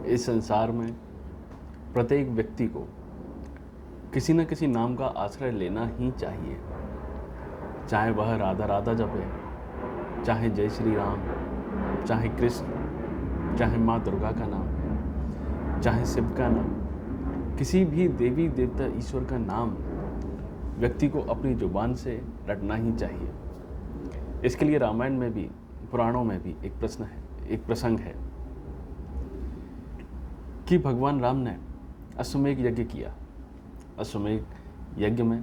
इस संसार में प्रत्येक व्यक्ति को किसी न किसी नाम का आश्रय लेना ही चाहिए, चाहे वह राधा राधा जपे, चाहे जय श्री राम, चाहे कृष्ण, चाहे माँ दुर्गा का नाम, चाहे शिव का नाम, किसी भी देवी देवता ईश्वर का नाम व्यक्ति को अपनी जुबान से रटना ही चाहिए। इसके लिए रामायण में भी, पुराणों में भी एक प्रसंग है कि भगवान राम ने अश्वमेध यज्ञ किया। अश्वमेध यज्ञ में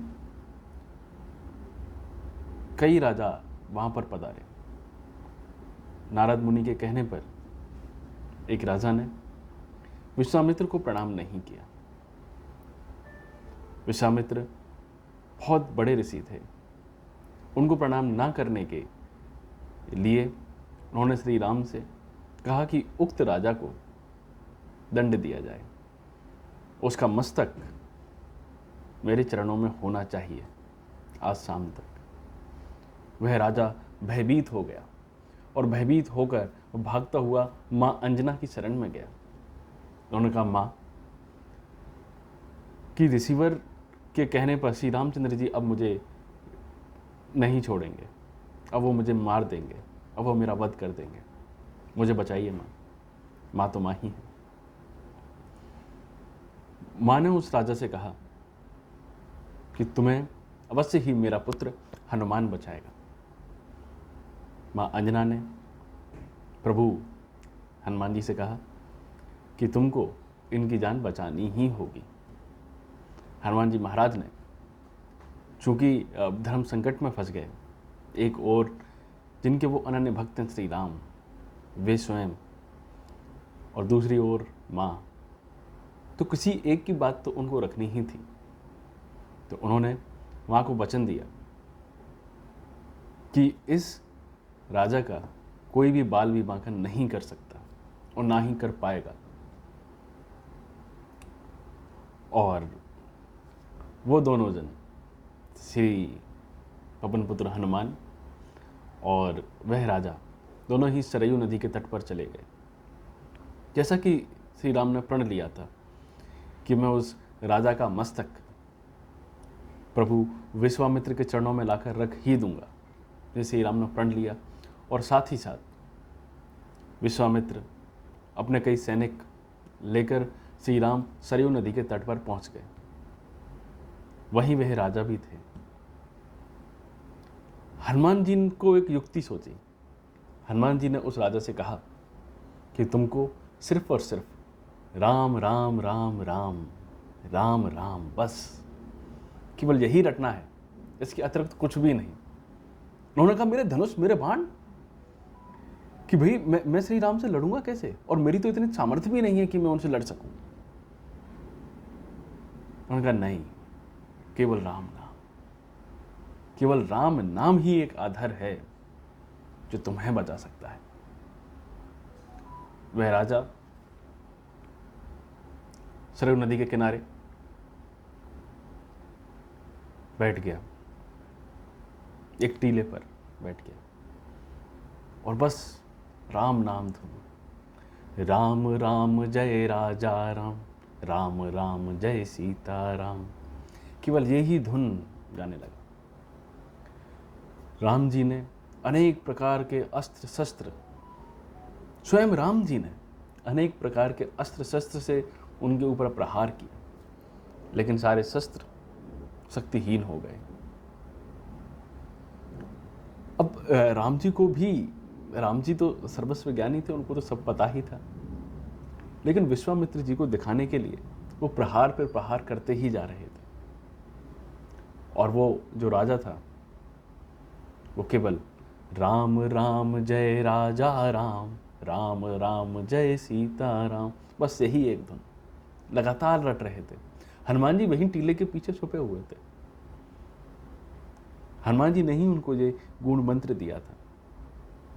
कई राजा वहां पर पधारे। नारद मुनि के कहने पर एक राजा ने विश्वामित्र को प्रणाम नहीं किया। विश्वामित्र बहुत बड़े ऋषि थे, उनको प्रणाम ना करने के लिए उन्होंने श्री राम से कहा कि उक्त राजा को दंड दिया जाए, उसका मस्तक मेरे चरणों में होना चाहिए आज शाम तक। वह राजा भयभीत हो गया और भयभीत होकर भागता हुआ माँ अंजना की शरण में गया। उन्होंने कहा, माँ कि रिसीवर के कहने पर श्री रामचंद्र जी अब मुझे नहीं छोड़ेंगे, अब वो मुझे मार देंगे, अब वो मेरा वध कर देंगे, मुझे बचाइए माँ। माँ तो माँ ही है। माँ ने उस राजा से कहा कि तुम्हें अवश्य ही मेरा पुत्र हनुमान बचाएगा। माँ अंजना ने प्रभु हनुमान जी से कहा कि तुमको इनकी जान बचानी ही होगी। हनुमान जी महाराज ने, चूंकि धर्म संकट में फंस गए, एक और जिनके वो अनन्य भक्त हैं श्री राम, वे स्वयं, और दूसरी ओर माँ, तो किसी एक की बात तो उनको रखनी ही थी। तो उन्होंने माँ को वचन दिया कि इस राजा का कोई भी बाल विवाह नहीं कर सकता और ना ही कर पाएगा। और वो दोनों जन, श्री पवन पुत्र हनुमान और वह राजा, दोनों ही सरयू नदी के तट पर चले गए। जैसा कि श्री राम ने प्रण लिया था कि मैं उस राजा का मस्तक प्रभु विश्वामित्र के चरणों में लाकर रख ही दूंगा, जैसे श्री राम ने प्रण लिया। और साथ ही साथ विश्वामित्र अपने कई सैनिक लेकर श्री राम सरयू नदी के तट पर पहुंच गए। वहीं वह राजा भी थे। हनुमान जी को एक युक्ति सोची। हनुमान जी ने उस राजा से कहा कि तुमको सिर्फ और सिर्फ राम राम राम राम राम राम, बस केवल यही रटना है, इसके अतिरिक्त कुछ भी नहीं। उन्होंने कहा, मेरे धनुष, मेरे बाण, कि भाई मैं श्री राम से लड़ूंगा कैसे, और मेरी तो इतनी सामर्थ्य भी नहीं है कि मैं उनसे लड़ सकूं। उन्होंने कहा, नहीं, केवल राम नाम, केवल राम नाम ही एक आधार है जो तुम्हें बचा सकता है। वह राजा सरयू नदी के किनारे बैठ गया, एक टीले पर बैठ गया और बस राम नाम धुन, राम राम जय राजा राम, राम राम जय सीता राम, केवल यही धुन गाने लगा। राम जी ने अनेक प्रकार के अस्त्र शस्त्र, स्वयं राम जी ने अनेक प्रकार के अस्त्र शस्त्र से उनके ऊपर प्रहार किया, लेकिन सारे शस्त्र शक्तिहीन हो गए। अब राम जी को भी, राम जी तो सर्वस्व ज्ञानी थे, उनको तो सब पता ही था, लेकिन विश्वामित्र जी को दिखाने के लिए वो प्रहार पर प्रहार करते ही जा रहे थे। और वो जो राजा था वो केवल राम राम जय राजा राम, राम राम जय सीता राम, बस यही एक धुन लगातार रट रहे थे। हनुमान जी वहीं टीले के पीछे छुपे हुए थे। हनुमान जी ने ही उनको ये गुण मंत्र दिया था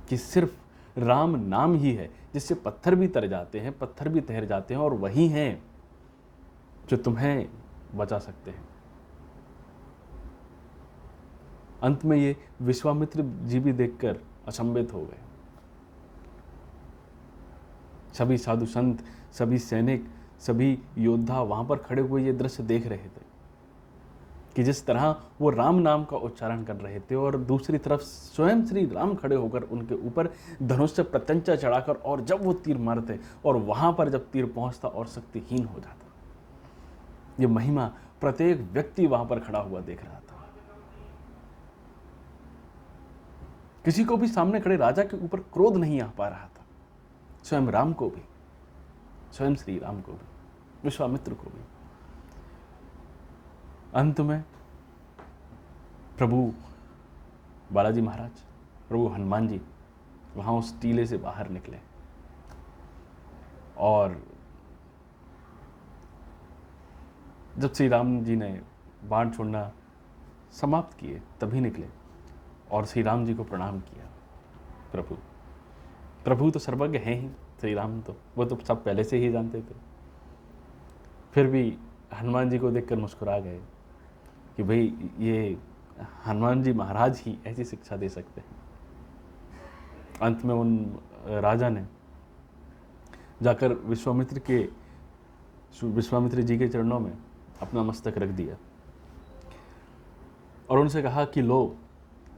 कि सिर्फ राम नाम ही है जिससे पत्थर भी तर जाते हैं, पत्थर भी तैर जाते हैं, और वही हैं जो तुम्हें बचा सकते हैं। अंत में ये विश्वामित्र जी भी देखकर अचंभित हो गए। सभी साधु संत, सभी सैनिक, सभी योद्धा वहाँ पर खड़े हुए ये दृश्य देख रहे थे कि जिस तरह वो राम नाम का उच्चारण कर रहे थे और दूसरी तरफ स्वयं श्री राम खड़े होकर उनके ऊपर धनुष से प्रत्यंचा चढ़ाकर, और जब वो तीर मारते और वहाँ पर जब तीर पहुँचता और शक्तिहीन हो जाता, ये महिमा प्रत्येक व्यक्ति वहाँ पर खड़ा हुआ देख रहा था। किसी को भी सामने खड़े राजा के ऊपर क्रोध नहीं आ पा रहा था, स्वयं राम को भी, स्वयं श्री राम को भी, विश्वामित्र को भी। अंत में प्रभु बालाजी महाराज, प्रभु हनुमान जी वहाँ उस टीले से बाहर निकले और जब श्री राम जी ने बाण छोड़ना समाप्त किए तभी निकले और श्री राम जी को प्रणाम किया। प्रभु तो सर्वज्ञ हैं ही, श्री राम तो वो तो सब पहले से ही जानते थे। फिर भी हनुमान जी को देखकर मुस्कुरा गए कि भाई ये हनुमान जी महाराज ही ऐसी शिक्षा दे सकते हैं। अंत में उन राजा ने जाकर विश्वामित्र जी के चरणों में अपना मस्तक रख दिया और उनसे कहा कि लो,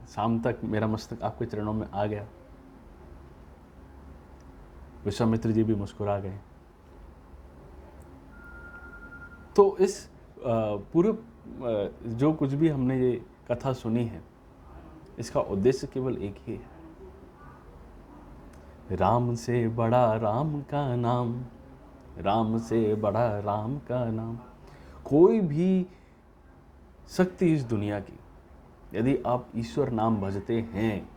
शाम तक मेरा मस्तक आपके चरणों में आ गया। विश्वामित्र जी भी मुस्कुरा गए। तो इस पूरे जो कुछ भी हमने ये कथा सुनी है, इसका उद्देश्य केवल एक ही है, राम से बड़ा राम का नाम, राम से बड़ा राम का नाम। कोई भी शक्ति इस दुनिया की, यदि आप ईश्वर नाम भजते हैं,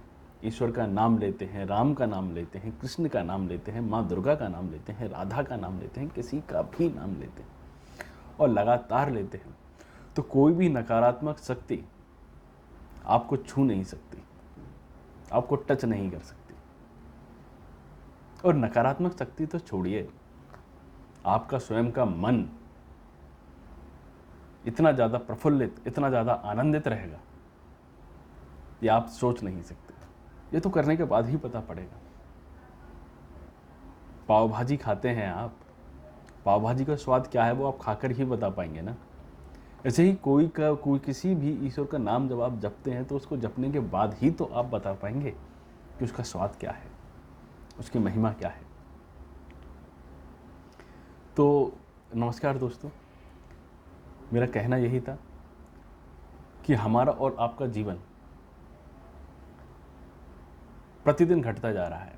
ईश्वर का नाम लेते हैं, राम का नाम लेते हैं, कृष्ण का नाम लेते हैं, माँ दुर्गा का नाम लेते हैं, राधा का नाम लेते हैं, किसी का भी नाम लेते हैं और लगातार लेते हैं, तो कोई भी नकारात्मक शक्ति आपको छू नहीं सकती, आपको टच नहीं कर सकती। और नकारात्मक शक्ति तो छोड़िए, आपका स्वयं का मन इतना ज़्यादा प्रफुल्लित, इतना ज़्यादा आनंदित रहेगा, ये आप सोच नहीं सकते। ये तो करने के बाद ही पता पड़ेगा। पाव भाजी खाते हैं आप, पाव भाजी का स्वाद क्या है वो आप खाकर ही बता पाएंगे ना। ऐसे ही कोई किसी भी ईश्वर का नाम जब आप जपते हैं तो उसको जपने के बाद ही तो आप बता पाएंगे कि उसका स्वाद क्या है, उसकी महिमा क्या है। तो नमस्कार दोस्तों, मेरा कहना यही था कि हमारा और आपका जीवन प्रतिदिन घटता जा रहा है,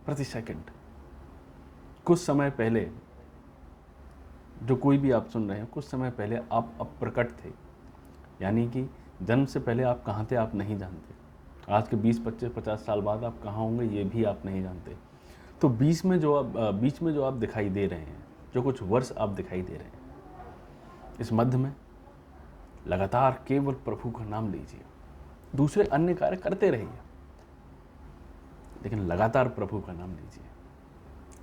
प्रति सेकंड। कुछ समय पहले, जो कोई भी आप सुन रहे हैं, कुछ समय पहले आप अप्रकट थे, यानी कि जन्म से पहले आप कहाँ थे आप नहीं जानते। आज के 20, 25, 50 साल बाद आप कहाँ होंगे ये भी आप नहीं जानते। तो बीच में जो आप दिखाई दे रहे हैं, जो कुछ वर्ष आप दिखाई दे रहे हैं, इस मध्य में लगातार केवल प्रभु का नाम लीजिए। दूसरे अन्य कार्य करते रहिए, लेकिन लगातार प्रभु का नाम लीजिए,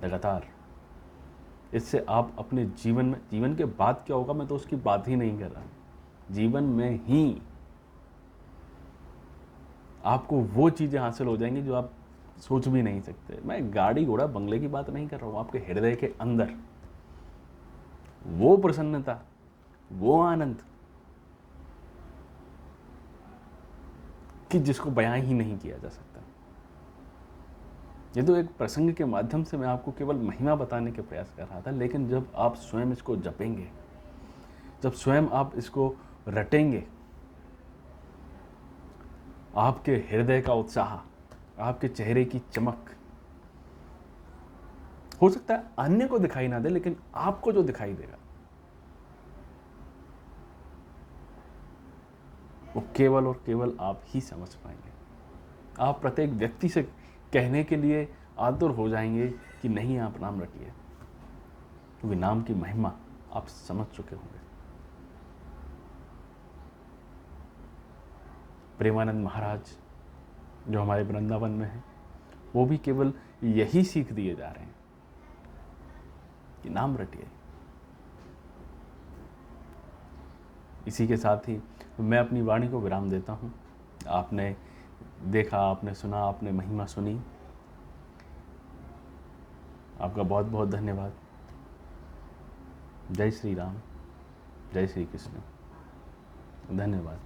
लगातार। इससे आप अपने जीवन के बाद क्या होगा मैं तो उसकी बात ही नहीं कर रहा। जीवन में ही आपको वो चीज़ें हासिल हो जाएंगी जो आप सोच भी नहीं सकते। मैं गाड़ी घोड़ा बंगले की बात नहीं कर रहा हूँ, आपके हृदय के अंदर वो प्रसन्नता, वो आनंद कि जिसको बयां ही नहीं किया जा सकता। ये तो एक प्रसंग के माध्यम से मैं आपको केवल महिमा बताने के प्रयास कर रहा था, लेकिन जब आप स्वयं इसको जपेंगे, जब स्वयं आप इसको रटेंगे, आपके हृदय का उत्साह, आपके चेहरे की चमक, हो सकता है अन्य को दिखाई ना दे, लेकिन आपको जो दिखाई देगा वो केवल और केवल आप ही समझ पाएंगे। आप प्रत्येक व्यक्ति से कहने के लिए आतुर हो जाएंगे कि नहीं आप नाम रटिए, क्योंकि नाम की महिमा आप समझ चुके होंगे। प्रेमानंद महाराज जो हमारे वृंदावन में हैं, वो भी केवल यही सीख दिए जा रहे हैं कि नाम रटिए। इसी के साथ ही मैं अपनी वाणी को विराम देता हूँ। आपने देखा, आपने सुना, आपने महिमा सुनी। आपका बहुत बहुत धन्यवाद। जय श्री राम, जय श्री कृष्ण, धन्यवाद।